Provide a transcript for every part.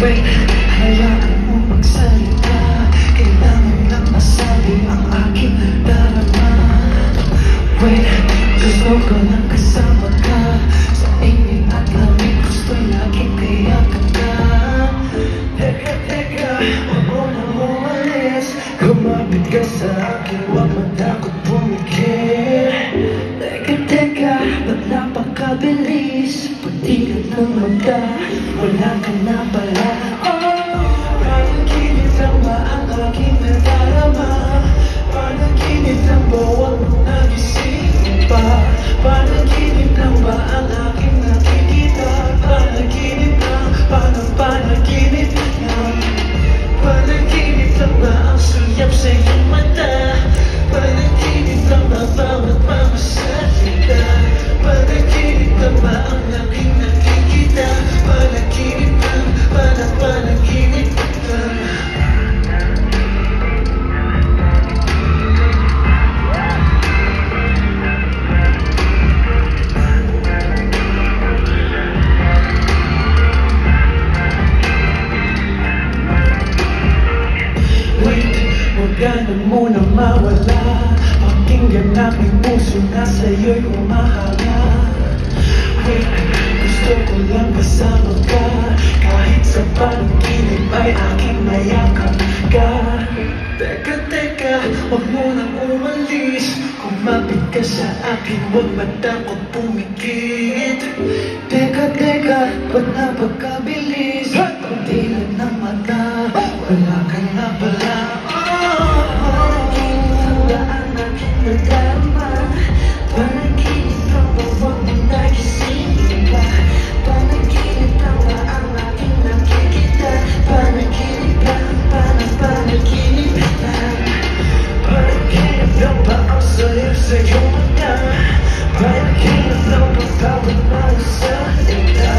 Wait, hayaan mo magsalita. Kailangan lang masabi ang aking darama. Wait, gusto ko lang kasama ka. Sa init at lamig, gusto'y laging kayakan ka. Teka, huwag mo nang umalis. Kumapit ka sa akin, huwag matakot pumikit. Teka, ba't napakabilis? Pagtingin ng mata, wala ka na pala. Panaginip lang ba ang aking nadarama? Panaginip lang ba huwag mo nagising pa? Panaginip lang ba ang aking nakikita? Panaginip lang, panaginip lang. Panaginip lang ba ang suyap sa iyong mata? Panaginip lang ba bawat mga salita? Panaginip lang ba ang aking nakikita? Panaginip lang, panaginip lang. Wait, huwag ka na muna mawala. Pakinggan aking puso na sa'yo'y humahanga. Wait, gusto ko lang kasama ka. Kahit sa panaginip ay aking mayakap ka. Teka, huwag mo nang umalis. Kumapit ka sa akin, huwag matakot pumikit. Teka, ba't napagkabilis? Pagdilat ng mata, wala ka na pala. Handa ang aking nadarama. Panaginip lang ba huwag mo nagising pa? Panaginip lang ba ang aking nakikita? Panaginip lang, panaginip lang. Panaginip lang ba ang sayap sa iyong mata? Panaginip lang ba bawat mga salita?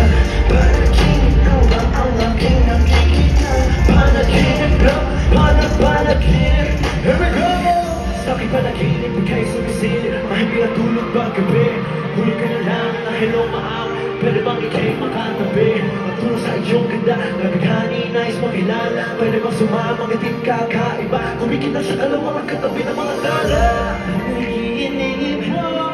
Panaginip lang ba ang aking nakikita? Panaginip lang, panaginip. Here we go! Sa aking panaginip, ika'y sumisilip. Mahimik na tulog paggabi. Hulog ka na lang na hello maaw. Pwede bang ika'y makatabi? Magturo sa iyong ganda. Nabighani, nais makilala. Pwede bang sumama, itim kakaiba. Kumikit na sa kalawang ang katabi ng mga tala. Nagiinip mo.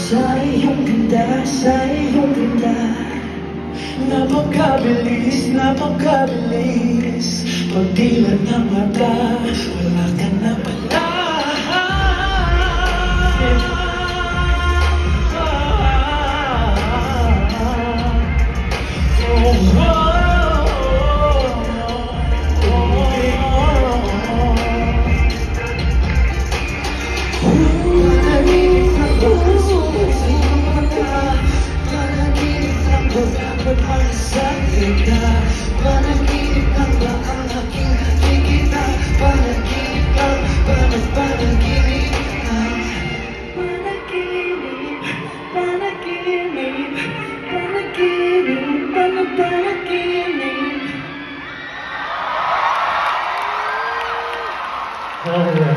Sa iyong ganda, napakabilis. Pagdilat ng mata, wala ka na pala. Panaginip lang ba ang aking nakikita? Panaginip lang, panaginip lang. Panaginip.